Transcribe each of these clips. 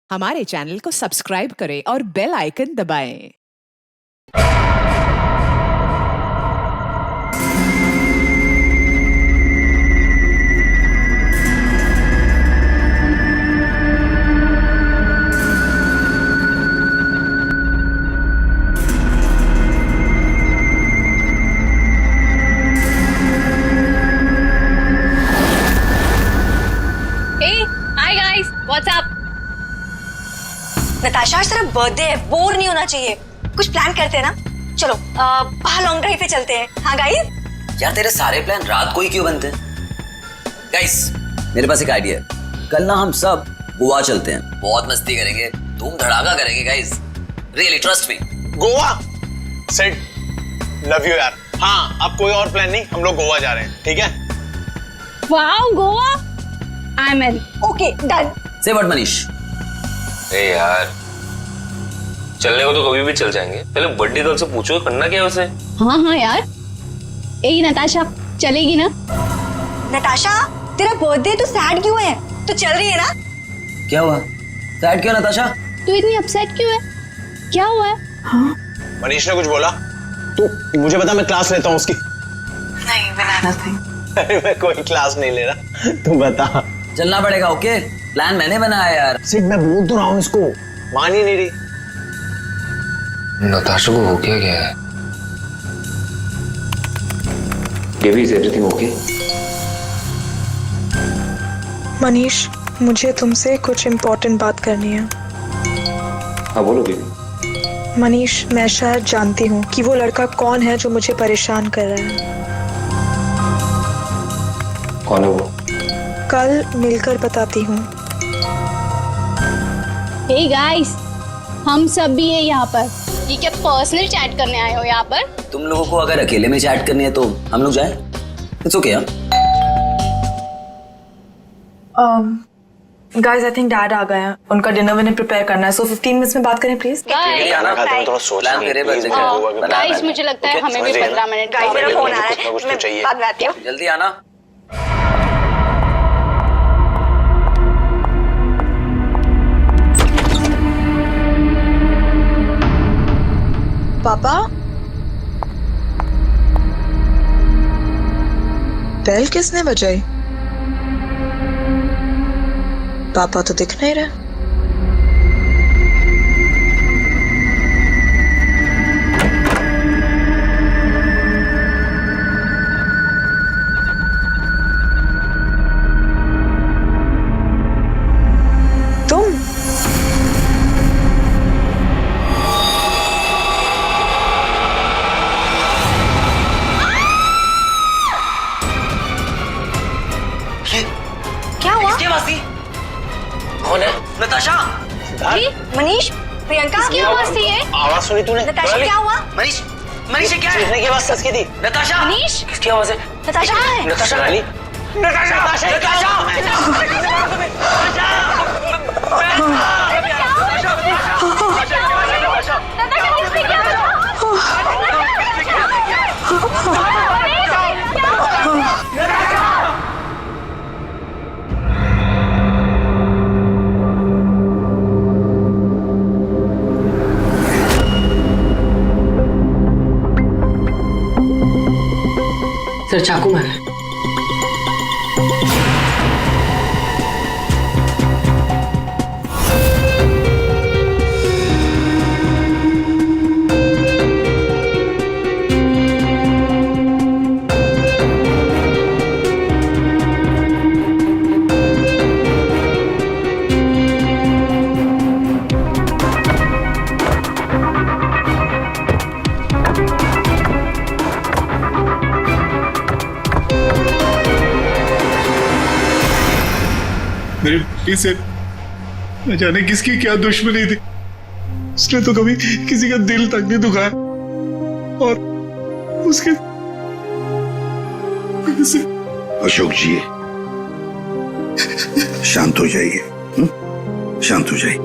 हमारे चैनल को सब्सक्राइब करें और बेल आइकन दबाएं। Hey, hi guys, what's up? Natasha आज तेरा बर्थडे है, बोर नहीं होना चाहिए। कुछ प्लान करते हैं ना। चलो बाहर लॉन्ग ड्राइव पे चलते हैं। हाँ गाइस। यार तेरे सारे प्लान रात को ही क्यों बनते हैं? गाइस मेरे पास एक आइडिया है। कल ना हम सब गोवा चलते हैं, बहुत मस्ती करेंगे, धूम धड़ाका करेंगे guys. Really trust me. Goa set, love you यार। हाँ अब कोई और प्लान नहीं, हम लोग गोवा जा रहे हैं, ठीक है? Wow, Goa? I'm in. Okay done. से व्हाट मनीष? ए यार चलने को तो कभी भी चल जाएंगे, पहले बर्थडे गर्ल से पूछो करना क्या है उसे। हाँ यार। ए नताशा चलेगी ना? नताशा तेरा बर्थडे तो सैड क्यों है? तो चल रही है ना? क्या हुआ? सैड क्यों नताशा? तू इतनी अपसेट क्यों है? क्या हुआ है? मनीष ने कुछ बोला? तू मुझे बता, मैं क्लास लेता हूँ उसकी। नहीं बनाना था। अरे मैं कोई क्लास नहीं ले रहा, तू बता। चलना पड़ेगा। ओके प्लान मैंने बनाया यार। सिड मैं बोल तो रहा हूँ इसको, मान ही नहीं रही। नताशा को हो क्या गया है? Baby is everything okay? Manish मुझे तुमसे कुछ इम्पोर्टेंट बात करनी है। हाँ बोलो बेबी। मनीष मैं शायद जानती हूँ कि वो लड़का कौन है जो मुझे परेशान कर रहा है। कौन है वो? कल मिलकर बताती हूँ। Hey guys, हम सब भी है यहाँ पर। ये क्या पर्सनल चैट करने आए हो यहाँ पर? तुम लोगों को अगर अकेले में चैट करनी है तो हम लोग जाएं? It's okay. Guys I think dad आ गए हैं, उनका डिनर मैंने प्रिपेयर करना है, सो 15 मिनट्स में बात करें प्लीज। खाना खाते हैं थोड़ा सोच प्लान तेरे बन जाएगा। गाइस मुझे लगता है हमें भी 15 मिनट गाइस मेरा फोन आ रहा कुछ ना है, कुछ तो मैं चाहिए। बाद में आती हूँ। जल्दी आना। पापा बेल किसने बजाई? पापा तो दिख नहीं रहे। तुम क्या हुआ? क्या बात थी? कौन है? नताशा। मनीष प्रियंका की आवाज थी ये? आवाज सुनी तूने? नताशा क्या हुआ? मनीष मनीष ये क्या है? चीखने की आवाज सच की थी। नताशा। मनीष? किसकी आवाज है? नताशा कहाँ है? नताशा रानी। नताशा सर चाकू मारा है। मेरे भाई से न जाने किसकी क्या दुश्मनी थी, उसने तो कभी किसी का दिल तक नहीं दुखाया और उसके से... अशोक जी शांत हो जाइए, शांत हो जाइए।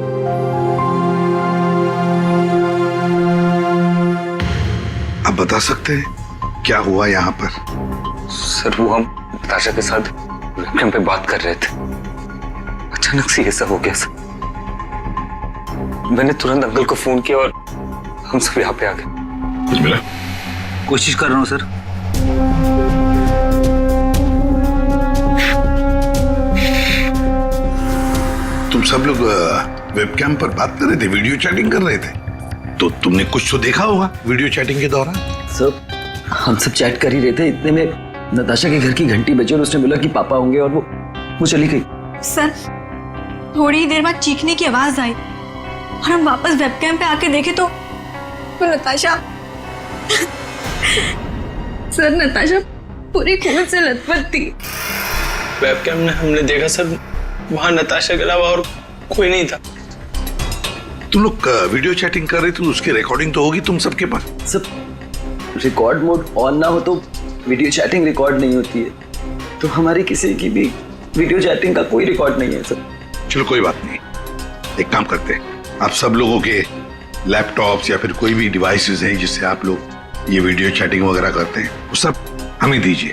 आप बता सकते हैं क्या हुआ यहाँ पर? सर वो हम नताशा के साथ पे बात कर रहे थे, अचानक से ये सब हो गया सर। मैंने तुरंत अंकल को फोन किया और हम सब यहाँ पे आ गए। कुछ मिला? कोशिश कर रहा हूँ सर। तुम सब लोग वेबकैम पर बात कर रहे थे, वीडियो चैटिंग कर रहे थे, तो तुमने कुछ तो देखा होगा वीडियो चैटिंग के दौरान। सर हम सब चैट कर ही रहे थे, इतने में नताशा के घर की घंटी बजी और उसने बोला कि पापा होंगे और वो चली गई। सर थोड़ी देर बाद चीखने की आवाज आई और हम वापस वेबकैम पे आके देखे तो नताशा सर नताशा पूरी खून से लथपथ थी। वेबकैम में हमने देखा सर, वहां नताशा के अलावा और कोई नहीं था। तुम लोग वीडियो चैटिंग कर रहे थे तो उसकी रिकॉर्डिंग तो होगी तुम सबके पास। सब रिकॉर्ड मोड ऑन ना हो तो वीडियो चैटिंग रिकॉर्ड नहीं होती है, तो हमारी किसी की भी वीडियो चैटिंग का कोई रिकॉर्ड नहीं है सर। चलो कोई बात नहीं, एक काम करते हैं, आप सब लोगों के लैपटॉप्स या फिर कोई भी डिवाइसेस हैं जिससे आप लोग ये वीडियो चैटिंग वगैरह करते हैं, वो सब हमें दीजिए।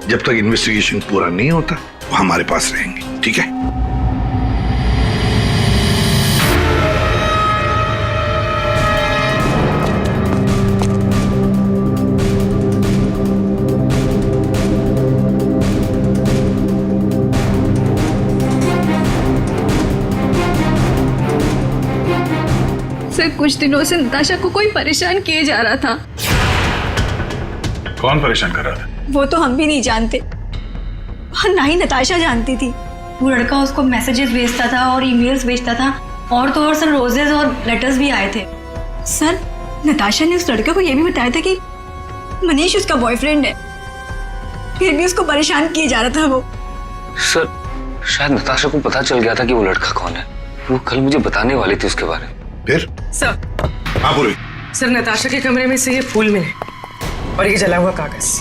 जब तक इन्वेस्टिगेशन पूरा नहीं होता वो हमारे पास रहेंगे, ठीक है? सर कुछ दिनों से नताशा को कोई परेशान किए जा रहा था। कौन परेशान कर रहा था? वो तो हम भी नहीं जानते और ना ही नताशा जानती थी। वो लड़का उसको मैसेजेस भेजता था और ईमेल्स भेजता था, और तो और सर रोजेस और लेटर्स भी आए थे। सर नताशा ने उस लड़के को यह भी बताया था कि मनीष उसका बॉयफ्रेंड है, फिर भी उसको परेशान किए जा रहा था वो। सर शायद नताशा को पता चल गया था कि वो लड़का कौन है, वो कल मुझे बताने वाली थी उसके बारे में। फिर सर हाँ पूरी। सर नताशा के कमरे में से ये फूल मिले और ये जला हुआ कागज।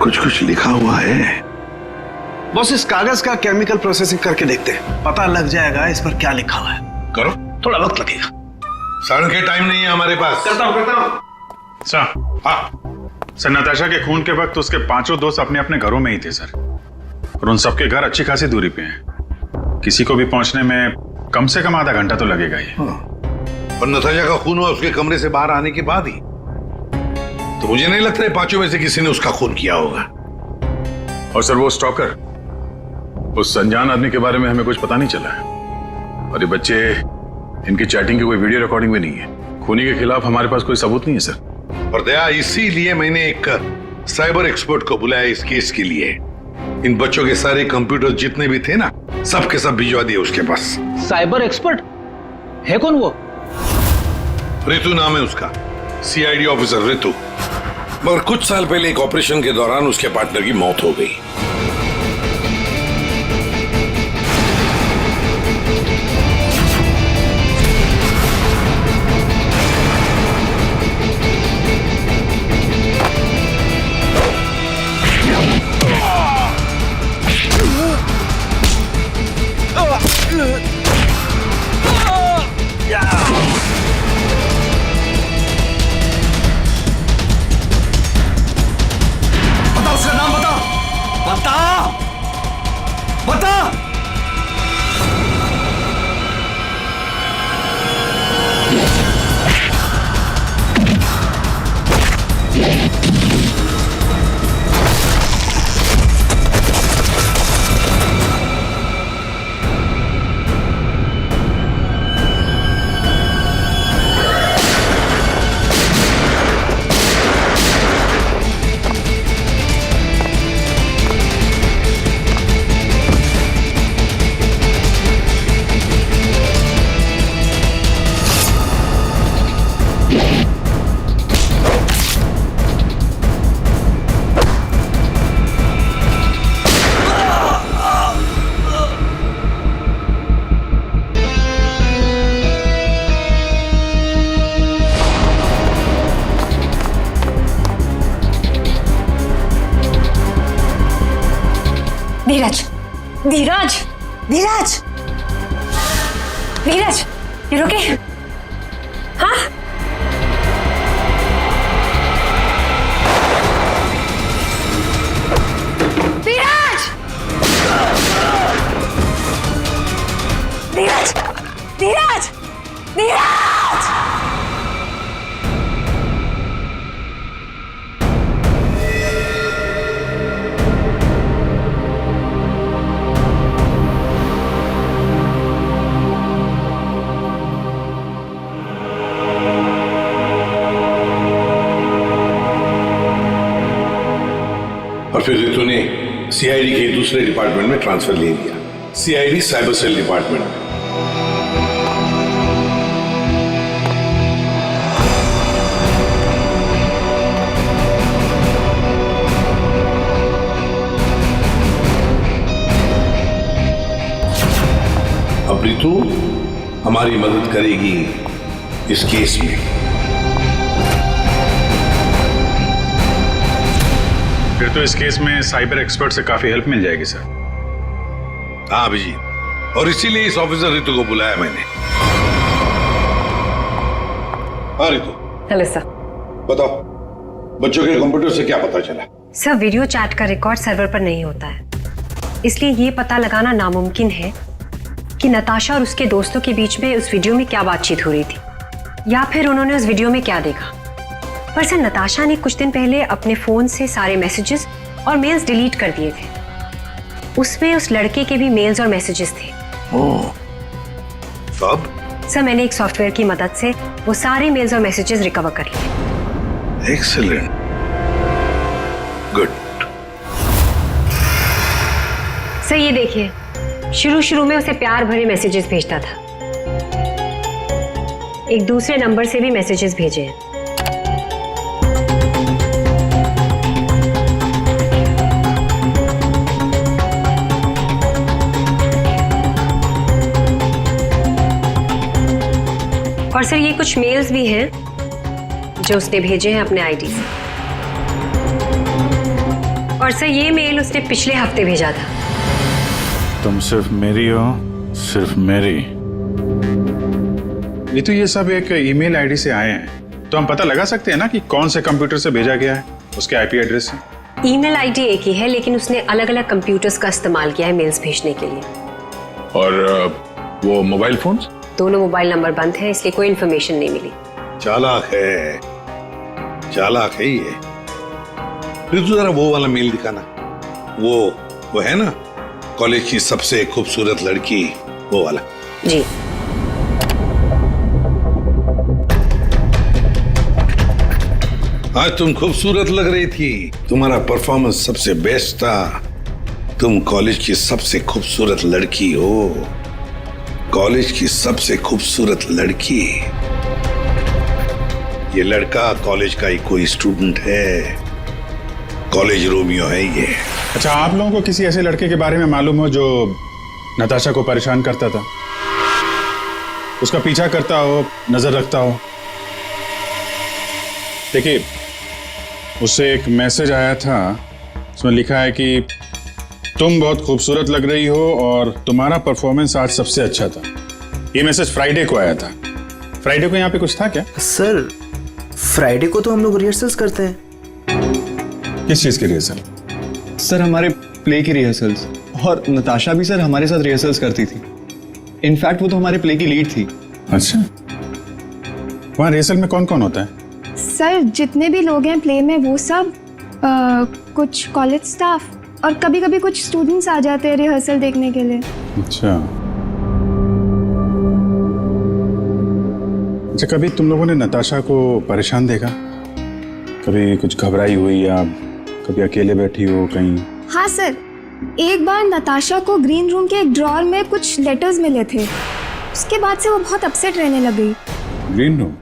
कुछ लिखा हुआ है। बस इस कागज का केमिकल प्रोसेसिंग करके देखते हैं, पता लग जाएगा इस पर क्या लिखा हुआ है। करो, थोड़ा वक्त लगेगा। सर के टाइम नहीं है हमारे पास। करता हूँ। सर हाँ सर, नताशा के खून के वक्त उसके 5 दोस्त अपने अपने घरों में ही थे सर, और उन सबके घर अच्छी खासी दूरी पे हैं। किसी को भी पहुंचने में कम से कम आधा घंटा तो लगेगा ही। और नताशा का खून हुआ उसके कमरे से बाहर आने के बाद ही, तो मुझे नहीं लगता है 5 में से किसी ने उसका खून किया होगा। और सर वो स्टॉकर, उस अनजान आदमी के बारे में हमें कुछ पता नहीं चला है, और ये बच्चे, इनकी चैटिंग की कोई वीडियो रिकॉर्डिंग भी नहीं है। खूनी के खिलाफ हमारे पास कोई सबूत नहीं है सर। और दया, इसीलिए मैंने एक साइबर एक्सपर्ट को बुलाया इस केस के लिए। इन बच्चों के सारे कंप्यूटर जितने भी थे ना, सब के सब भिजवा दिए उसके पास। साइबर एक्सपर्ट है कौन वो? ऋतु नाम है उसका, सीआईडी ऑफिसर ऋतु। मगर कुछ साल पहले एक ऑपरेशन के दौरान उसके पार्टनर की मौत हो गई। धीरज, धीरज, धीरज, धीरज, ये रुके। हाँ और फिर रितु ने सीआईडी के दूसरे डिपार्टमेंट में ट्रांसफर ले लिया, सीआईडी साइबर सेल डिपार्टमेंट में। अब रितु हमारी मदद करेगी इस केस में। फिर तो इस केस में साइबर एक्सपर्ट से काफी हेल्प मिल जाएगी सर। हाँ अभिजीत, और इसीलिए इस ऑफिसर रितु को बुलाया मैंने। हाँ रितु, हेलो सर। बताओ बच्चों के कंप्यूटर से क्या पता चला? सर वीडियो चैट का रिकॉर्ड सर्वर पर नहीं होता है, इसलिए ये पता लगाना नामुमकिन है कि नताशा और उसके दोस्तों के बीच में उस वीडियो में क्या बातचीत हो रही थी या फिर उन्होंने उस वीडियो में क्या देखा। पर सर नताशा ने कुछ दिन पहले अपने फोन से सारे मैसेजेस और मेल्स डिलीट कर दिए थे। उसमें उस लड़के के भी मेल्स और मैसेजेस थे। ओह, तब? सर मैंने एक सॉफ्टवेयर की मदद से वो सारे मेल्स और मैसेजेस रिकवर कर लिए। Excellent, good. सर ये देखिए, शुरू में उसे प्यार भरे मैसेजेस भेजता था। एक दूसरे नंबर से भी मैसेजेस भेजे हैं। और सर ये कुछ मेल्स भी हैं जो उसने भेजे हैं अपने आईडी से। और सर ये मेल उसने पिछले हफ्ते भेजा था। तुम सिर्फ मेरी हो, सिर्फ मेरी। ये तो ये सब एक ईमेल आईडी से आए हैं, तो हम पता लगा सकते हैं ना कि कौन से कंप्यूटर से भेजा गया है, उसके आईपी एड्रेस से। ईमेल आईडी एक ही है, लेकिन उसने अलग अलग कंप्यूटर्स का इस्तेमाल किया है मेल्स भेजने के लिए। और वो मोबाइल फोन्स? दोनों मोबाइल नंबर बंद हैं, इसलिए कोई इन्फॉर्मेशन नहीं मिली। चालाक है, चालाक है ये। रितु जरा वो वाला मेल दिखाना। वो है ना, कॉलेज की सबसे खूबसूरत लड़की, वो वाला। जी। आज तुम खूबसूरत लग रही थी, तुम्हारा परफॉर्मेंस सबसे बेस्ट था। तुम कॉलेज की सबसे खूबसूरत लड़की हो, कॉलेज की सबसे खूबसूरत लड़की। ये लड़का कॉलेज का ही कोई स्टूडेंट है, कॉलेज रोमियो है ये। अच्छा, आप लोगों को किसी ऐसे लड़के के बारे में मालूम हो जो नताशा को परेशान करता था, उसका पीछा करता हो, नजर रखता हो? देखिए, उससे एक मैसेज आया था, उसमें लिखा है कि तुम बहुत खूबसूरत लग रही हो और तुम्हारा परफॉर्मेंस आज सबसे अच्छा था। ये मैसेज फ्राइडे को आया था। फ्राइडे को यहाँ पे कुछ था क्या? सर फ्राइडे को तो हम लोग रिहर्सल्स करते हैं। किस चीज की रिहर्सल? सर हमारे प्ले की रिहर्सल्स, और नताशा भी सर हमारे साथ रिहर्सल्स करती थी। इनफैक्ट वो तो हमारे प्ले की लीड थी। अच्छा, वहाँ रिहर्सल में कौन कौन होता है? सर जितने भी लोग हैं प्ले में वो सब, कुछ कॉलेज स्टाफ और कभी कभी कुछ स्टूडेंट्स आ जाते हैं रिहर्सल देखने के लिए। अच्छा, कभी तुम लोगों ने नताशा को परेशान देखा? कभी कुछ घबराई हुई या कभी अकेले बैठी हो कहीं? हाँ सर, एक बार नताशा को ग्रीन रूम के एक ड्रॉअर में कुछ लेटर्स मिले थे। उसके बाद से वो बहुत अपसेट रहने लग गई। Green room?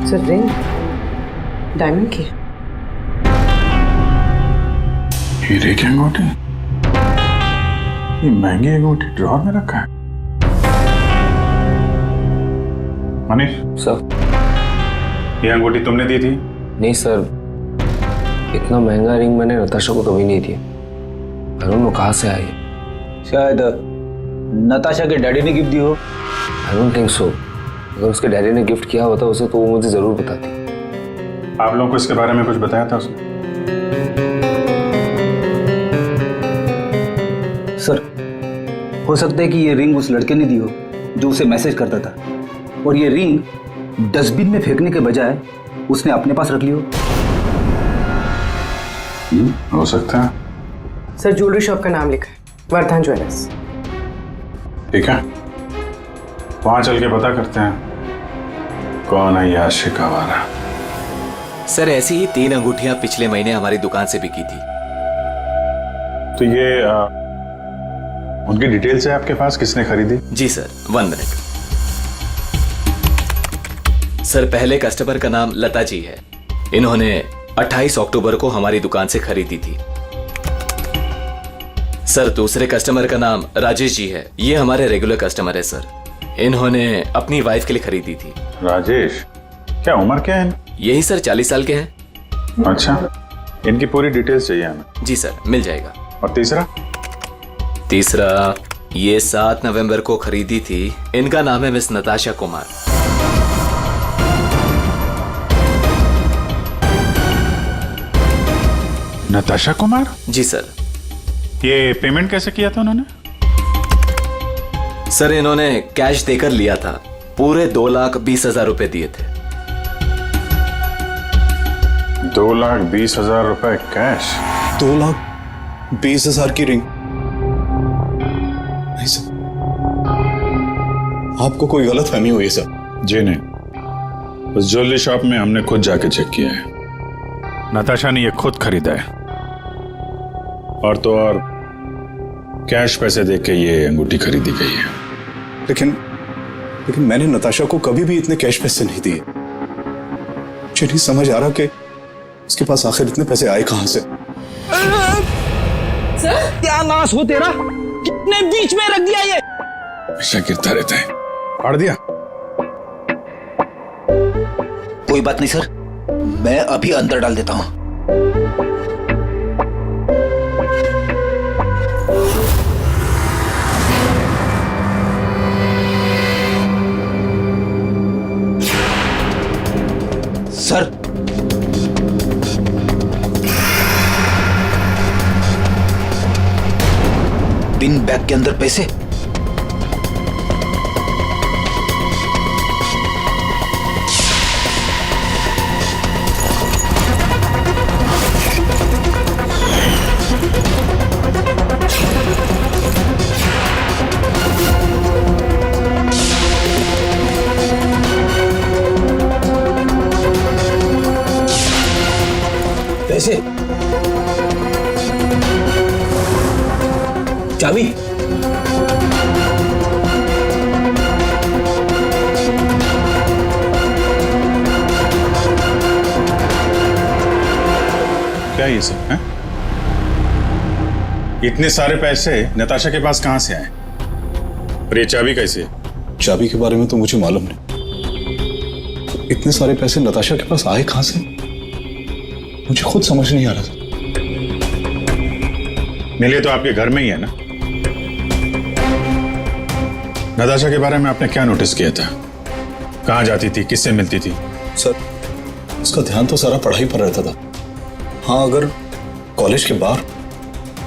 Sir ring diamond की। हीरे की अंगूठी? ये महंगी अंगूठी ड्रॉअर में रखा है? मनीष सर, ये अंगूठी तुमने दी थी? नहीं सर, इतना महंगा रिंग मैंने नताशा को कभी नहीं दिया। आई डोंट नो कहाँ से आई। शायद नताशा के डैडी ने गिफ्ट दी हो। I don't think so. अगर उसके डैडी ने गिफ्ट किया होता उसे तो वो मुझे जरूर बताती। आप लोगों को इसके बारे में कुछ बताया था उसने? सर हो सकता है कि ये रिंग उस लड़के ने दी हो जो उसे मैसेज करता था, और ये रिंग डस्टबिन में फेंकने के बजाय उसने अपने पास रख ली हो। हो सकता है। सर ज्वेलरी शॉप का नाम लिखा है। वर्धन ज्वेलर्स। ठीक है, वहां चल के पता करते हैं कौन है ये आशिक आवारा। सर ऐसी ही 3 अंगूठियां पिछले महीने हमारी दुकान से बिकी थी। तो ये उनकी डिटेल्स है आपके पास, किसने खरीदी? जी सर, 1 मिनट। सर पहले कस्टमर का नाम लता जी है। इन्होंने 28 अक्टूबर को हमारी दुकान से खरीदी थी। सर दूसरे कस्टमर का नाम राजेश जी है। ये हमारे रेगुलर कस्टमर है सर। इन्होंने अपनी वाइफ के लिए खरीदी थी। राजेश, क्या उम्र क्या है? यही सर 40 साल के हैं। अच्छा, इनकी पूरी डिटेल्स चाहिए हमें। जी सर, मिल जाएगा। और तीसरा ये 7 नवंबर को खरीदी थी। इनका नाम है मिस नताशा कुमार। नताशा कुमार? जी सर। ये पेमेंट कैसे किया था उन्होंने? सर इन्होंने कैश देकर लिया था। पूरे 2,20,000 रुपए दिए थे। 2,20,000 रुपए कैश? 2,20,000 की रिंग? नहीं सर, आपको कोई गलत फहमी हुई है सर। जी नहीं, उस ज्वेलरी शॉप में हमने खुद जाके चेक किया है। नताशा ने ये खुद खरीदा है, और तो और कैश पैसे देके ये अंगूठी खरीदी गई है। लेकिन मैंने नताशा को कभी भी इतने कैश पैसे नहीं दिए। मुझे नहीं समझ आ रहा कि उसके पास आखिर इतने पैसे आए कहां से। सर क्या नाश हो तेरा, कितने बीच में रख दिया ये। ऐसा गिरता रहता है। फाड़ दिया? कोई बात नहीं सर, मैं अभी अंदर डाल देता हूं। सर पिन बैग के अंदर पैसे। पैसे, चाबी, क्या ये सब है? इतने सारे पैसे नताशा के पास कहां से आए? और ये चाबी कैसे? चाबी के बारे में तो मुझे मालूम नहीं। इतने सारे पैसे नताशा के पास आए कहां से, मुझे खुद समझ नहीं आ रहा था। मिले तो आपके घर में ही है ना? नताशा के बारे में आपने क्या नोटिस किया था? कहां जाती थी, किससे मिलती थी? सर उसका ध्यान तो सारा पढ़ाई पर रहता था। हाँ, अगर कॉलेज के बाहर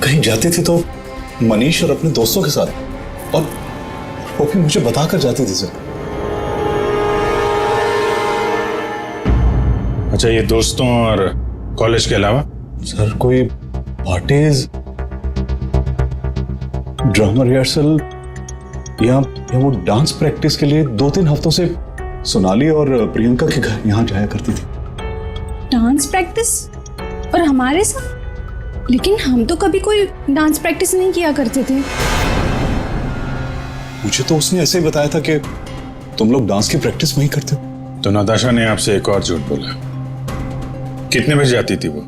कहीं जाती थी तो मनीष और अपने दोस्तों के साथ, और वो भी मुझे बताकर जाती थी सर। अच्छा, ये दोस्तों और कॉलेज के अलावा? सर कोई पार्टीज, ड्रामा रिहर्सल या वो डांस प्रैक्टिस के लिए 2-3 हफ्तों से सोनाली और प्रियंका के घर यहाँ जाया करती थी। Dance practice? और हमारे साथ? लेकिन हम तो कभी कोई डांस प्रैक्टिस नहीं किया करते थे। मुझे तो उसने ऐसे ही बताया था कि तुम लोग डांस की प्रैक्टिस वहीं करते हो। तो नताशा ने आपसे एक और झूठ बोला। कितने बजे जाती थी वो?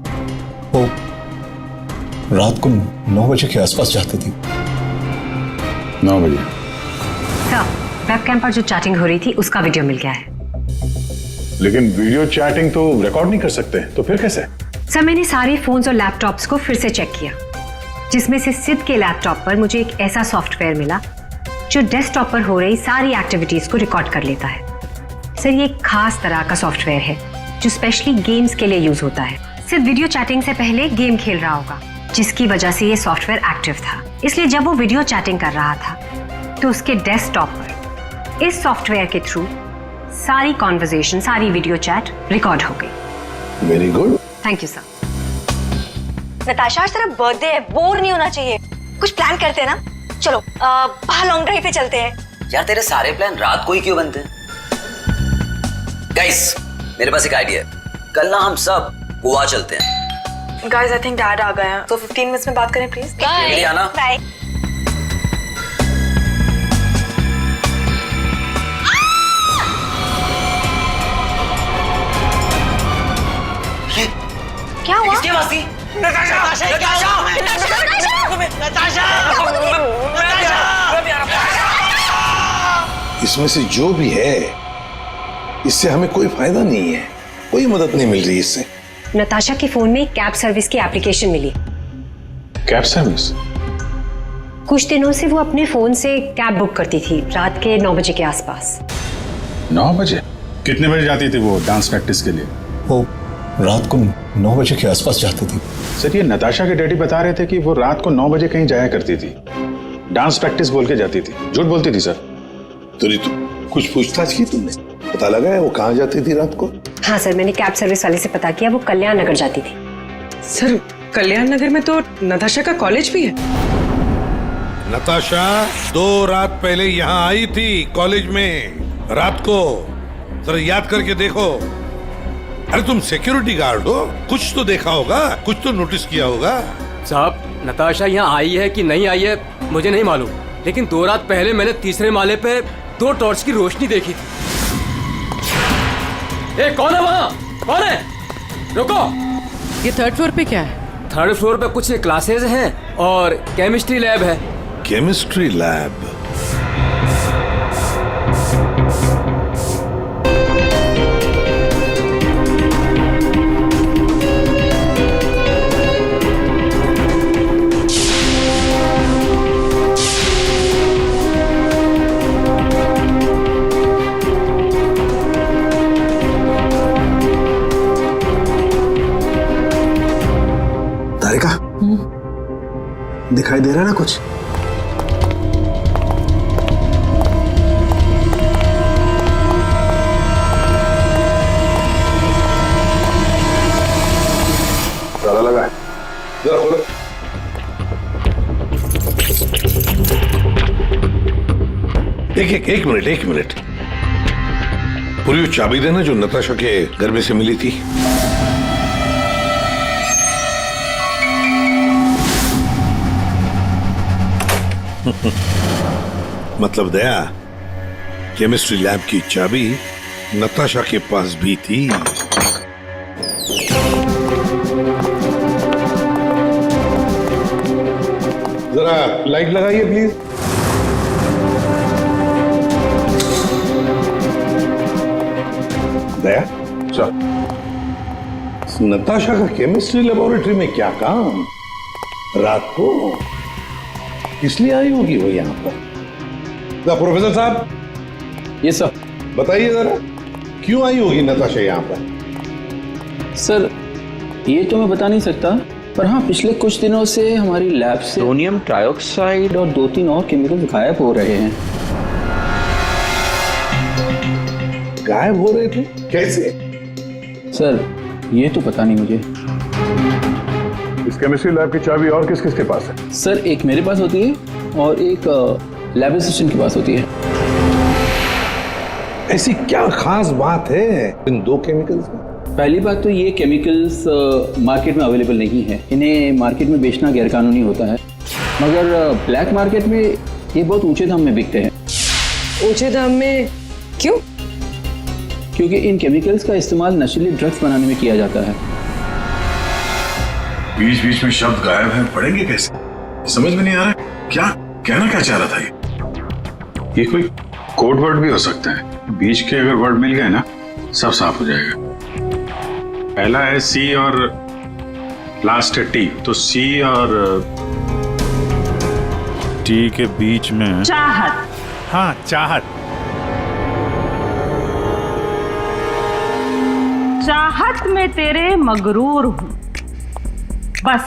रात को 9 बजे के आसपास जाती थी। 9 बजे? सर, वेबकैम पर जो चैटिंग हो रही थी उसका वीडियो मिल गया है। लेकिन वीडियो चैटिंग तो रिकॉर्ड नहीं कर सकते, तो फिर कैसे? सर मैंने सारे फोन्स और लैपटॉप्स को फिर से चेक किया, जिसमें से सिद्ध के लैपटॉप पर मुझे एक ऐसा सॉफ्टवेयर मिला जो डेस्कटॉप पर हो रही सारी एक्टिविटीज को रिकॉर्ड कर लेता है। सर ये एक खास तरह का सॉफ्टवेयर है जो स्पेशली गेम्स के लिए यूज होता है। सिर्फ वीडियो चैटिंग से पहले गेम खेल रहा होगा, जिसकी वजह से ये सॉफ्टवेयर एक्टिव था। इसलिए जब वो वीडियो चैटिंग कर रहा था तो उसके डेस्कटॉप पर इस सॉफ्टवेयर के थ्रू सारी कॉन्वर्सेशन, सारी वीडियो चैट रिकॉर्ड हो गई। Very good, thank you sir. Natasha आज तेरा बर्थडे है, बोर नहीं होना चाहिए। कुछ प्लान करते हैं ना। चलो बाहर लॉन्ग ड्राइव पे चलते हैं। यार तेरे सारे प्लान रात को ही क्यों बनते हैं? गाइस मेरे पास एक आइडिया है, कल ना हम सब गोवा चलते हैं। गाइस आई थिंक डैड आ गए हैं, तो 15 मिनट्स में बात करें प्लीज। बाय आना। बाय। क्या हुआ? किसकी आवाज थी? इसमें से जो भी है इससे हमें कोई फायदा नहीं है, कोई मदद नहीं मिल रही इससे। नताशा के फोन में कैब सर्विस की एप्लीकेशन मिली। Cab service? कुछ दिनों से वो अपने फोन से कैब बुक करती थी रात के 9 बजे के आसपास। 9 बजे? कितने बजे जाती थी वो डांस प्रैक्टिस के लिए? वो रात को 9 बजे के आसपास जाती थी। सर ये नताशा के डैडी बता रहे थे कि वो रात को 9 बजे कहीं जाया करती थी, डांस प्रैक्टिस बोल के जाती थी। झूठ बोलती थी सर? तो कुछ पूछताछ की तुमने? पता लगा है वो कहाँ जाती थी रात को? हाँ सर, मैंने कैब सर्विस वाले से पता किया, वो कल्याण नगर जाती थी। सर कल्याण नगर में तो नताशा का कॉलेज भी है। नताशा 2 रात पहले यहाँ आई थी कॉलेज में रात को, जरा याद करके देखो। अरे तुम सिक्योरिटी गार्ड हो, कुछ तो देखा होगा, कुछ तो नोटिस किया होगा। साहब नताशा यहाँ आई है कि नहीं आई है मुझे नहीं मालूम, लेकिन 2 रात पहले मैंने तीसरे माले पे 2 टॉर्च की रोशनी देखी थी। ए, कौन है वहाँ? कौन है? रुको। ये 3rd फ्लोर पे क्या है? 3rd फ्लोर पे कुछ क्लासेस हैं और केमिस्ट्री लैब है। Chemistry lab? दिखाई दे रहा है ना कुछ? ताला लगा है, जरा खोलो। एक मिनट। पूरी वो चाबी देना जो नताशा के घर में से मिली थी। मतलब दया, केमिस्ट्री लैब की चाबी नताशा के पास भी थी। जरा लाइट लगाइए प्लीज। दया, नताशा का केमिस्ट्री लेबोरेटरी में क्या काम? रात को इसलिए आई होगी वो यहाँ पर। प्रोफेसर साहब। ये सर बताइए जरा, क्यों आई होगी नताशा यहाँ पर? सर ये तो मैं बता नहीं सकता, पर हाँ पिछले कुछ दिनों से हमारी लैब से सोडियम ट्राइऑक्साइड और 2-3 और केमिकल्स गायब हो रहे हैं। गायब हो रहे थे? कैसे? सर ये तो पता नहीं मुझे। इस केमिस्ट्री लैब की चाबी और किस किस के पास है? सर एक मेरे पास होती है और एक लैब असिस्टेंट के पास होती है। ऐसी क्या खास बात है इन 2 केमिकल्स में? पहली बात तो ये केमिकल्स मार्केट में अवेलेबल नहीं है, इन्हें मार्केट में बेचना गैरकानूनी होता है, मगर ब्लैक मार्केट में ये बहुत ऊंचे दाम में बिकते हैं। ऊंचे दाम में क्यों? क्योंकि इन केमिकल्स का इस्तेमाल नशीली ड्रग्स बनाने में किया जाता है। बीच बीच में शब्द गायब हैं, पढ़ेंगे कैसे? समझ में नहीं आ रहा क्या कहना क्या चाह रहा था ये कोई कोड वर्ड भी हो सकता है। बीच के अगर वर्ड मिल गए ना सब साफ हो जाएगा। पहला है सी और लास्ट है टी, तो सी और टी के बीच में चाहत। हाँ चाहत। चाहत में तेरे मगरूर हूं, बस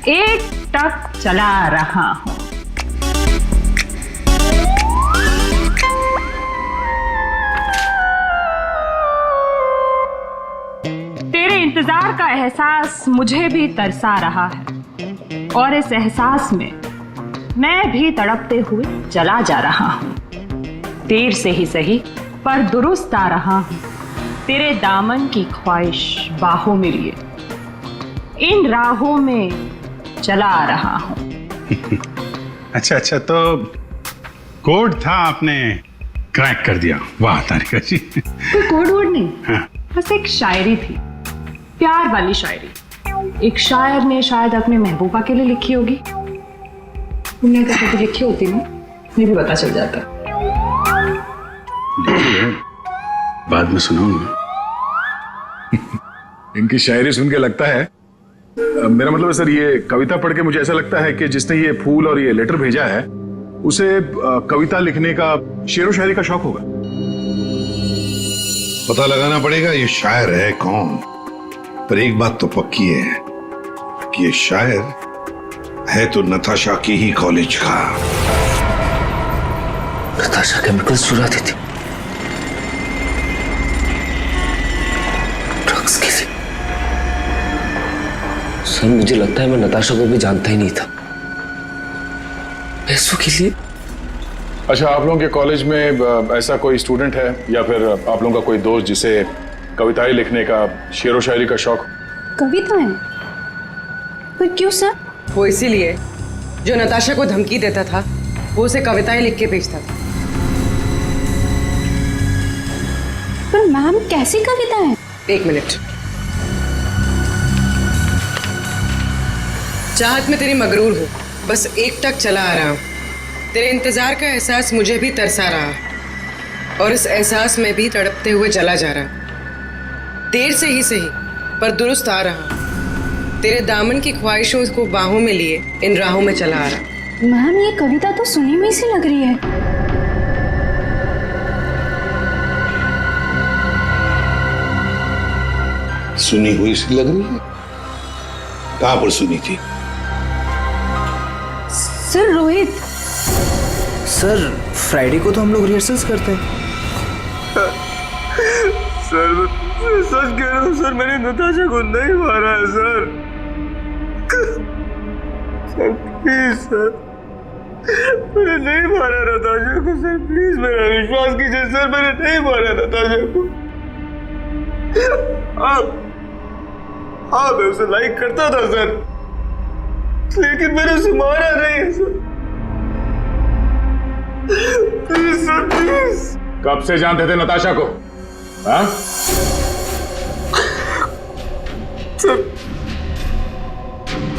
एक टक चला रहा हूं। तेरे इंतजार का एहसास मुझे भी तरसा रहा है। और इस एहसास में मैं भी तड़पते हुए चला जा रहा हूँ। देर से ही सही पर दुरुस्त आ रहा हूँ, तेरे दामन की ख्वाहिश बाहों में लिए इन राहों में चला आ रहा हूँ। अच्छा, तो कोड था, आपने क्रैक कर दिया। वाह तारिका जी। कोई कोड वर्ड नहीं, बस एक शायरी थी, प्यार वाली शायरी। एक शायर ने शायद अपने महबूबा के लिए लिखी होगी। तुमने तो कभी लिखी होती ना, मुझे भी पता चल जाता। बाद में सुनाऊंगा। इनकी शायरी सुन के लगता है, मेरा मतलब है सर, ये कविता पढ़ के मुझे ऐसा लगता है कि जिसने ये फूल और ये लेटर भेजा है उसे कविता लिखने का, शेरो शायरी का शौक होगा। पता लगाना पड़ेगा ये शायर है कौन, पर एक बात तो पक्की है कि ये शायर है तो नताशा की ही कॉलेज का। नताशा केमिकल्स चुराती थी, ड्रग्स के लिए। सर मुझे लगता है मैं नताशा को भी जानता ही नहीं था। पैसों के लिए। अच्छा, आप लोगों के कॉलेज में ऐसा कोई स्टूडेंट है या फिर आप लोगों का कोई दोस्त जिसे कविताएं लिखने का, शेरो शायरी का शौक? कविताएं? पर क्यों सर? वो इसीलिए जो नताशा को धमकी देता था वो उसे कविताएं लिख के भेजता था। पर मैम कैसी कविताएं? एक मिनट। चाहत में तेरी मगरूर हो, बस एक टक चला आ रहा हूं। तेरे इंतजार का एहसास मुझे भी तरसा रहा और इस एहसास में भी तड़पते हुए चला जा रहा। देर से ही सही पर दुरुस्त आ रहा। तेरे दामन की ख्वाहिशों को बाहों में लिए इन राहों में चला आ रहा। मैम ये कविता तो सुनी हुई सी लग रही है। सुनी हुई सी लग रही है? कहां पर सुनी थी? सर रोहित। सर फ्राइडे को तो हम लोग रिहर्सल्स करते हैं। सर सच कह रहा हूँ सर, मैंने नताशा को नहीं मारा है सर। सर प्लीज सर, मैंने नहीं मारा नताशा को सर, प्लीज मेरा विश्वास कीजिए सर, मैंने नहीं मारा नताशा को। मैं उसे लाइक करता था सर, लेकिन मैंने उसे मारा नहीं है सर। Please sir please. कब से जानते थे नताशा को? हाँ? सर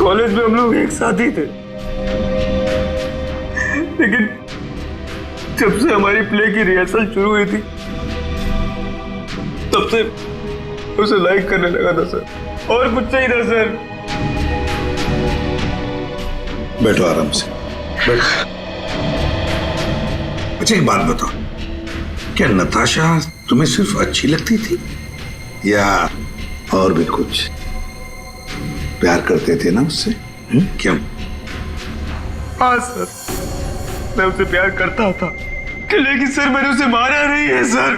कॉलेज में हम लोग एक साथ ही थे, लेकिन जब से हमारी प्ले की रिहर्सल शुरू हुई थी तब से उसे लाइक करने लगा था सर, और कुछ नहीं था सर। बैठो आराम से, बैठो। अच्छा एक बात बताओ, क्या नताशा तुम्हें सिर्फ अच्छी लगती थी या और भी कुछ? प्यार करते थे ना उससे? क्यों? हाँ सर, मैं उसे प्यार करता था, लेकिन सर मैंने उसे मारा नहीं है सर।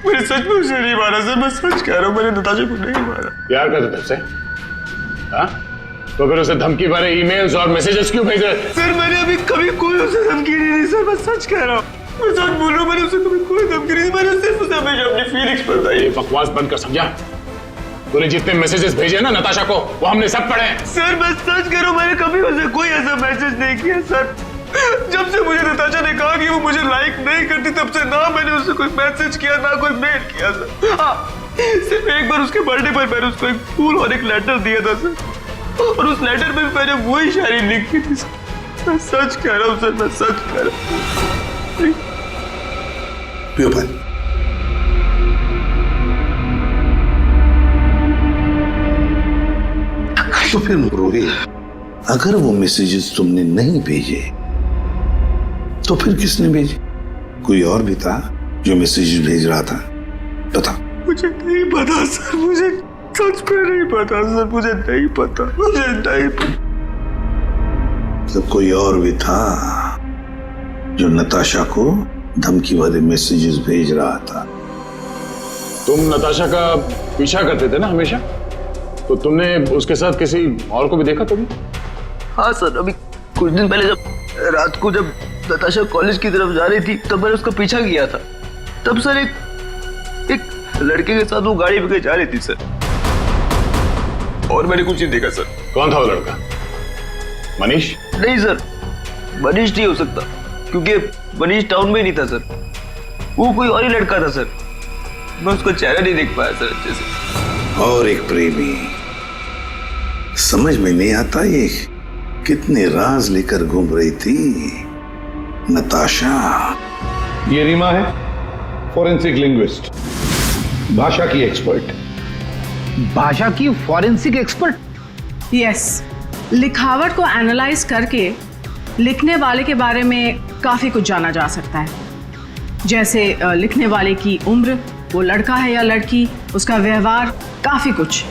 मैंने सच में उसे नहीं मारा सर, मैं सच कह रहा हूँ, मैंने नताशा को नहीं मारा। प्यार करते थे उससे? हाँ? तो फिर उसे धमकी भरे ईमेल्स और मैसेजेस क्यों भेजे? सर मैंने अभी कभी कोई उसे धमकी नहीं दी सर, मैं सच कह रहा हूँ, मैं सच बोल रहा हूँ, मैंने उसे कभी कोई धमकी नहीं दी, मैंने सिर्फ उसे हमेशा अपनी फीलिंग्स बताई। ये बकवास बंद कर, समझा? तूने जितने मैसेजेस भेजे ना नताशा को, वो हमने सब पढ़े। सर मैं सच कह रहा हूँ, मैंने कभी उसे कोई ऐसा मैसेज नहीं किया सर। जब से मुझे नताशा ने कहा कि वो मुझे लाइक नहीं करती, तब से ना मैंने उसे कोई मैसेज किया ना कोई मेल किया सर। हाँ, सिर्फ एक बार उसके बर्थडे पर मैंने उसको एक फूल और एक लेटर दिया था सर, और उस लेटर में मैंने वही शायरी लिखी थी सर। मैं सच कह रहा हूँ सर, मैं सच कह रहा हूँ। पियो भाई। तो फिर रोहित, अगर वो मैसेजेस तुमने नहीं भेजे तो फिर किसने भेजे? कोई और भी था जो मैसेजेस भेज रहा था? बता। मुझे नहीं पता सर, मुझे सच में नहीं पता सर, मुझे नहीं पता, मुझे नहीं पता। तो कोई और भी था जो नताशा को धमकी भरे मैसेजेस भेज रहा था? तुम नताशा का पीछा करते थे ना हमेशा, तो तुमने उसके साथ किसी और को भी देखा कभी? हाँ सर, अभी कुछ दिन पहले जब रात को जब नताशा कॉलेज की तरफ जा रही थी तब मैंने उसका पीछा किया था। तब सर एक लड़के के साथ वो गाड़ी पे जा रही थी सर, और मैंने कुछ नहीं देखा सर। कौन था वो लड़का? मनीष? नहीं सर, मनीष नहीं हो सकता, क्योंकि मनीष टाउन में ही नहीं था सर, वो कोई और ही लड़का था सर। मैं उसका चेहरा नहीं देख पाया सर अच्छे से। और एक प्रेमी, समझ में नहीं आता ये कितने राज लेकर घूम रही थी नताशा। ये रीमा है, फॉरेंसिक लिंग्विस्ट, भाषा की एक्सपर्ट। भाषा की फॉरेंसिक एक्सपर्ट? यस, लिखावट को एनालाइज करके लिखने वाले के बारे में काफ़ी कुछ जाना जा सकता है, जैसे लिखने वाले की उम्र, वो लड़का है या लड़की, उसका व्यवहार, काफ़ी कुछ।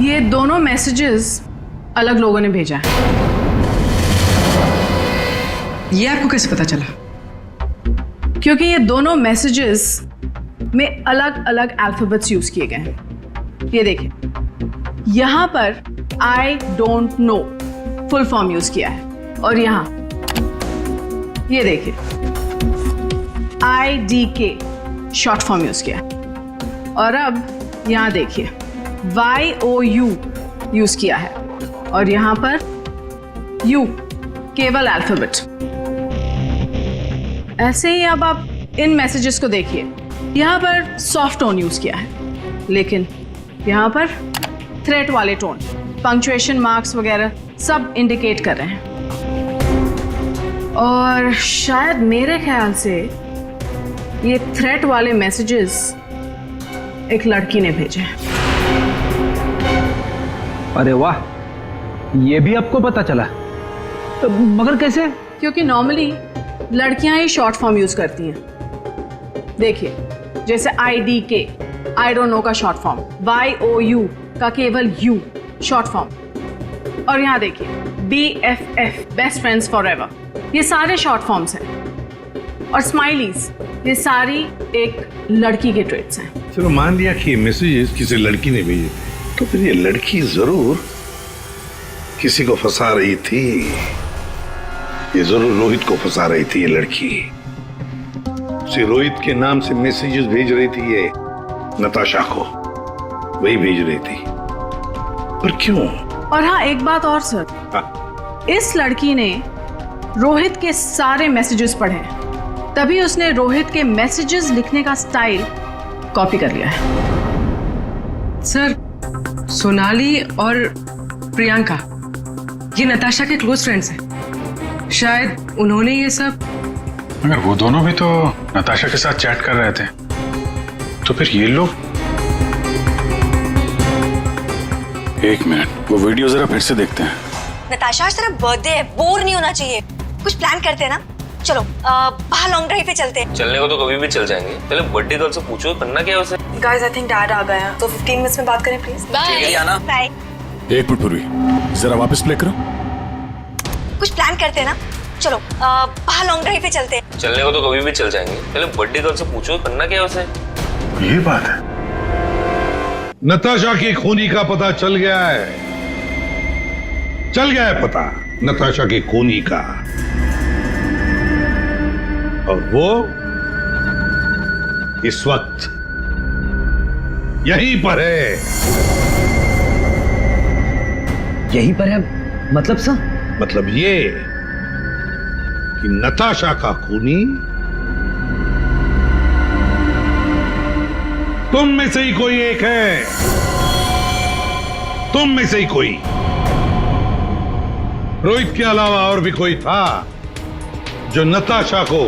ये दोनों मैसेजेस अलग लोगों ने भेजा है। ये आपको कैसे पता चला? क्योंकि ये दोनों मैसेजेस में अलग अलग अल्फाबेट्स यूज किए गए हैं। ये देखिए, यहां पर I don't know full form use किया है, और यहां ये देखिए IDK शॉर्ट फॉर्म यूज किया है, और अब यहां देखिए YOU यूज किया है, और यहां पर U केवल अल्फाबेट। ऐसे ही अब आप इन मैसेजेस को देखिए, यहां पर सॉफ्ट टोन यूज किया है, लेकिन यहां पर थ्रेट वाले टोन, पंक्चुएशन मार्क्स वगैरह सब इंडिकेट कर रहे हैं। और शायद मेरे ख्याल से ये थ्रेट वाले मैसेजेस एक लड़की ने भेजे हैं। अरे वाह, ये भी आपको पता चला? मगर कैसे? क्योंकि नॉर्मली लड़कियां ही शॉर्ट फॉर्म यूज करती हैं। देखिए, जैसे IDK आई डोंट नो का शॉर्ट फॉर्म, YOU का केवल U शॉर्ट फॉर्म, और यहाँ देखिए BFF बेस्ट फ्रेंड्स फॉरएवर, ये सारे शॉर्ट फॉर्म्स हैं। और स्माइलीज, ये सारी एक लड़की के ट्रेट्स हैं। चलो मान लिया कि ये मैसेजेस किसी लड़की ने भेजे, तो फिर ये लड़की जरूर किसी को फंसा रही थी। ये जरूर रोहित को फंसा रही थी ये लड़की। उसे रोहित के नाम से मैसेजेस भेज रही थी ये नताशा को, वही भेज रही थी। पर क्यों? और हाँ, एक बात और सर, इस लड़की ने रोहित के सारे मैसेजेस पढ़े, तभी उसने रोहित के मैसेजेस लिखने का स्टाइल कॉपी कर लिया है। सर, सोनाली और प्रियंका ये नताशा के क्लोज फ्रेंड्स हैं, शायद उन्होंने ये सब। मगर वो दोनों भी तो नताशा के साथ चैट कर रहे थे, तो फिर ये लोग। एक मिनट, वो वीडियो जरा फिर से देखते हैं। नताशा, आज तेरा बर्थडे है, बोर नहीं होना चाहिए, कुछ प्लान करते हैं ना। चलो बाहर लॉन्ग ड्राइव पे चलते हैं। चलने को तो कभी भी चल जाएंगे, पहले बर्थडे गर्ल से पूछो करना क्या है उसे। गाइस, आई थिंक डैड आ गए हैं, तो 15 मिनट्स में बात करें प्लीज। Bye bye. एक मिनट पूर्वी, जरा वापस प्ले करो। कुछ प्लान करते हैं ना। चलो बाहर लॉन्ग ड्राइव पे चलते हैं। चलने को तो कभी भी चल जाएंगे, पहले बर्थडे गर्ल से पूछो करना क्या है उसे। ये बात है। नताशा की खूनी का पता चल गया है, चल गया है पता नताशा की खूनी का। और वो इस वक्त यहीं पर है। यहीं पर है मतलब सर? मतलब ये कि नताशा का खूनी तुम में से ही कोई एक है। तुम में से ही कोई। रोहित के अलावा और भी कोई था जो नताशा को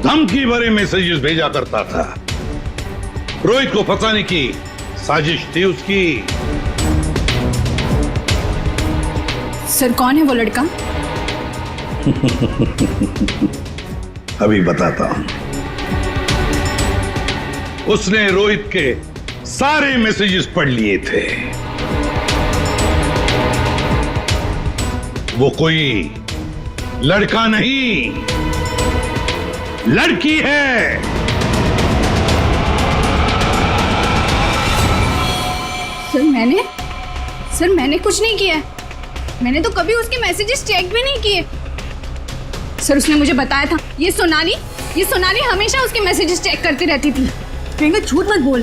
धमकी भरे मैसेजेस भेजा करता था। रोहित को फंसाने की साजिश थी उसकी। सर कौन है वो लड़का? अभी बताता हूं। उसने रोहित के सारे मैसेजेस पढ़ लिए थे। वो कोई लड़का नहीं, लड़की है। सर मैंने कुछ नहीं किया। मैंने तो कभी उसके मैसेजेस चेक भी नहीं किए। सर उसने मुझे बताया था ये सोनाली हमेशा उसके मैसेजेस चेक करती रहती थी। प्रियंका झूठ मत बोल।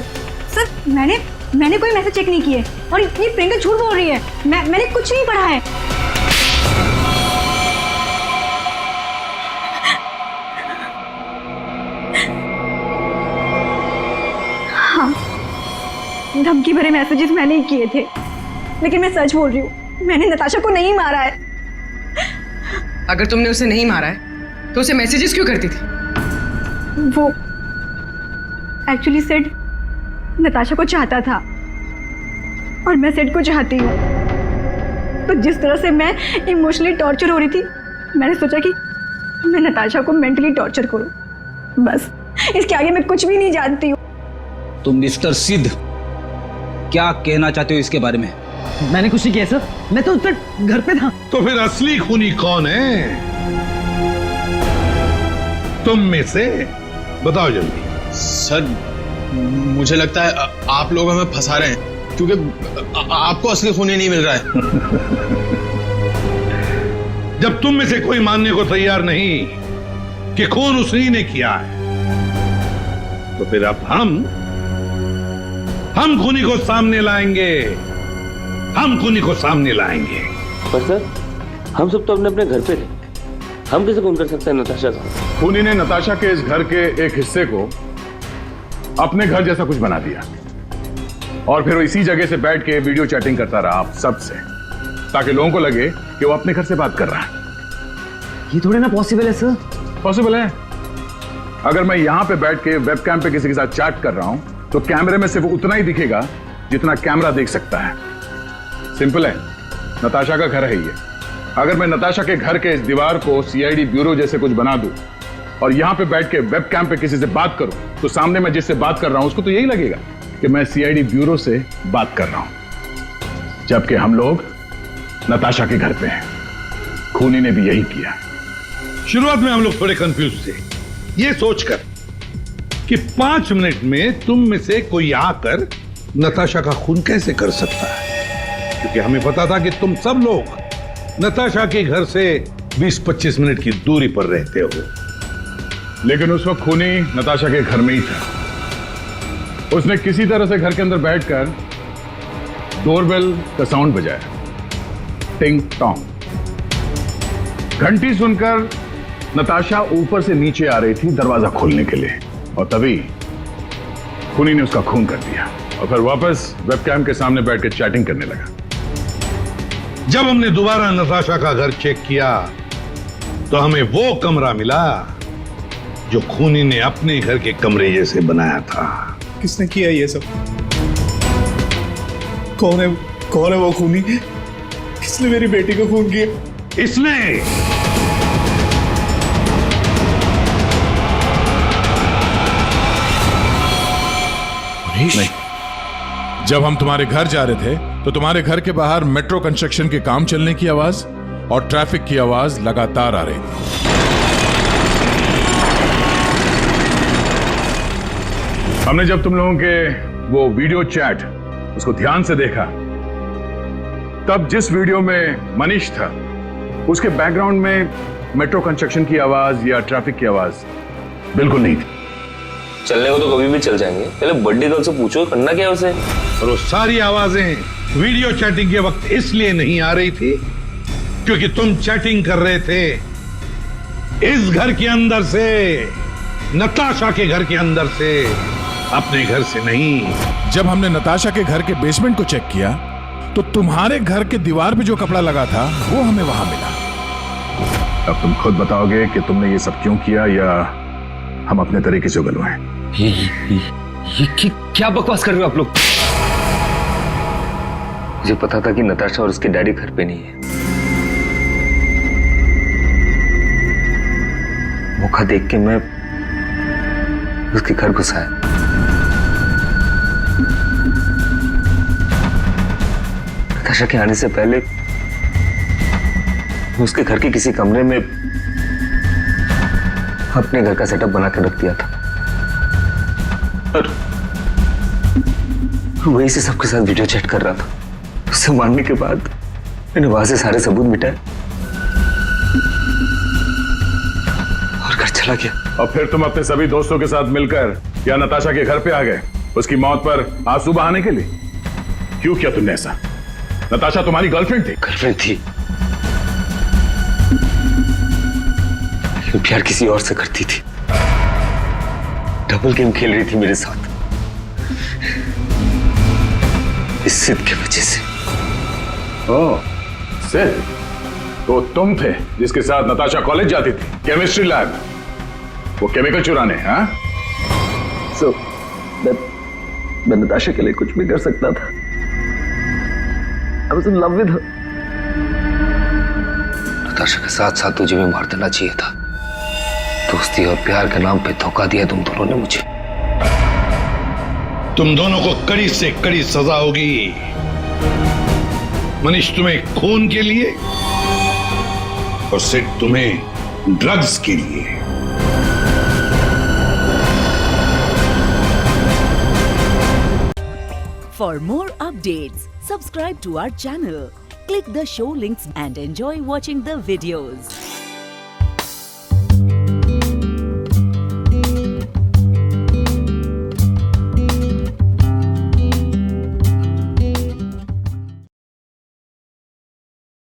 सर मैंने कोई मैसेज चेक नहीं किए और ये प्रियंका झूठ बोल रही है। मैंने कुछ नहीं पढ़ा है। हाँ, धमकी भरे मैसेजेस मैंने ही किए थे, लेकिन मैं सच बोल रही हूँ, मैंने नताशा को नहीं मारा है। अगर तुमने उसे नहीं मारा है तो उसे मैसेजेस क्यों करती थी? वो एक्चुअली सेड नताशा को चाहता था और मैं सेड को चाहती हूँ। तो जिस तरह से मैं इमोशनली टॉर्चर हो रही थी, मैंने सोचा कि मैं नताशा को मेंटली टॉर्चर करूँ। बस इसके आगे मैं कुछ भी नहीं जानती हूँ। तुम मिस्टर सिद्ध क्या कहना चाहते हो इसके बारे में? मैंने कुछ नहीं किया सर, मैं तो उस पर घर पे था। तो फिर असली खूनी कौन है? तुम में से बताओ जल्दी। सर मुझे लगता है आप लोग हमें फंसा रहे हैं, क्योंकि आपको असली खूनी नहीं मिल रहा है। जब तुम में से कोई मानने को तैयार नहीं कि खून उसी ने किया है, तो फिर अब हम खूनी को सामने लाएंगे। हम खूनी को सामने लाएंगे। पर सर हम सब तो अपने अपने घर पे थे, हम कैसे खून कर सकते हैं नताशा का? खूनी ने नताशा के इस घर के एक हिस्से को अपने घर जैसा कुछ बना दिया और फिर वो इसी जगह से बैठ के वीडियो चैटिंग करता रहा आप सबसे, ताकि लोगों को लगे कि वो अपने घर से बात कर रहा है। ये थोड़े ना पॉसिबल है सर। पॉसिबल है। अगर मैं यहां पे बैठ के वेबकैम पे किसी के साथ चैट कर रहा हूं तो कैमरे में सिर्फ उतना ही दिखेगा जितना कैमरा देख सकता है। सिंपल है, नताशा का घर है ये। अगर मैं नताशा के घर के इस दीवार को सीआईडी ब्यूरो जैसे कुछ बना दूं और यहां पे बैठ के वेबकैम पे किसी से बात करूं, तो सामने मैं जिससे बात कर रहा हूं उसको तो यही लगेगा कि मैं सीआईडी ब्यूरो से बात कर रहा हूं, जबकि हम लोग नताशा के घर पे हैं। खूनी ने भी यही किया। शुरुआत में हम लोग थोड़े कंफ्यूज थे, ये सोचकर कि 5 मिनट में तुम में से कोई आकर नताशा का खून कैसे कर सकता है, क्योंकि हमें पता था कि तुम सब लोग नताशा के घर से 20-25 मिनट की दूरी पर रहते हो। लेकिन उस वक्त खूनी नताशा के घर में ही था। उसने किसी तरह से घर के अंदर बैठकर डोरबेल का साउंड बजाया, टिंग टोंग। घंटी सुनकर नताशा ऊपर से नीचे आ रही थी दरवाजा खोलने के लिए, और तभी खूनी ने उसका खून कर दिया और फिर वापस वेबकैम के सामने बैठ के चैटिंग करने लगा। जब हमने दोबारा नताशा का घर चेक किया तो हमें वो कमरा मिला जो खूनी ने अपने घर के कमरे जैसे बनाया था। किसने किया ये सब? कौन है वो खूनी? किसने मेरी बेटी को खून किया? इसने। नहीं, जब हम तुम्हारे घर जा रहे थे तो तुम्हारे घर के बाहर मेट्रो कंस्ट्रक्शन के काम चलने की आवाज और ट्रैफिक की आवाज लगातार आ रही थी। हमने जब तुम लोगों के वो वीडियो चैट उसको ध्यान से देखा, तब जिस वीडियो में मनीष था उसके बैकग्राउंड में मेट्रो कंस्ट्रक्शन की आवाज या ट्रैफिक की आवाज बिल्कुल नहीं थी। चलने को तो कभी भी चल जाएंगे, पहले बर्थडे गर्ल से पूछो करना क्या है उसे। और वो सारी आवाजें वीडियो चैटिंग के वक्त इसलिए नहीं आ रही थी क्योंकि तुम चैटिंग कर रहे थे इस घर के अंदर से, नताशा के घर के अंदर से, अपने घर से नहीं। जब हमने नताशा के घर के बेसमेंट को चेक किया तो तुम्हारे घर के दीवार पे जो कपड़ा लगा था वो हमें वहां मिला। अब तुम खुद बताओगे कि तुमने ये सब क्यों किया या हम अपने तरीके से उगलवाएं? ये क्या बकवास कर रहे हो आप लोग? मुझे पता था कि नताशा और उसके डैडी घर पे नहीं है। मौका देख के मैं उसके घर घुस आया। नताशा के आने से पहले मैं उसके घर के किसी कमरे में अपने घर का सेटअप बना के रख दिया था और वहीं से सबके साथ वीडियो चैट कर रहा था। उससे मारने के बाद मैंने वहां से सारे सबूत मिटाए और घर चला गया। और फिर तुम अपने सभी दोस्तों के साथ मिलकर या नताशा के घर पे आ गए उसकी मौत पर आंसू बहाने के लिए। क्यों किया तुमने ऐसा? नताशा तुम्हारी गर्लफ्रेंड थी। गर्लफ्रेंड थी, लेकिन प्यार किसी और से करती थी। डबल गेम खेल रही थी मेरे साथ, इस सिद्ध की वजह से। ओह, सिद्ध तो तुम थे जिसके साथ नताशा कॉलेज जाती थी, केमिस्ट्री लैब, वो केमिकल चुराने। हाँ, मैं नताशा के लिए कुछ भी कर सकता था। I was in love with her. Natasha के साथ साथ तुझे भी मार देना चाहिए था। दोस्ती और प्यार के नाम पे धोखा दिया तुम दोनों ने मुझे। तुम दोनों को कड़ी से कड़ी सजा होगी। मनीष तुम्हें खून के लिए और सिड तुम्हें ड्रग्स के लिए। For more updates, subscribe to our channel, click the show links and enjoy watching the videos.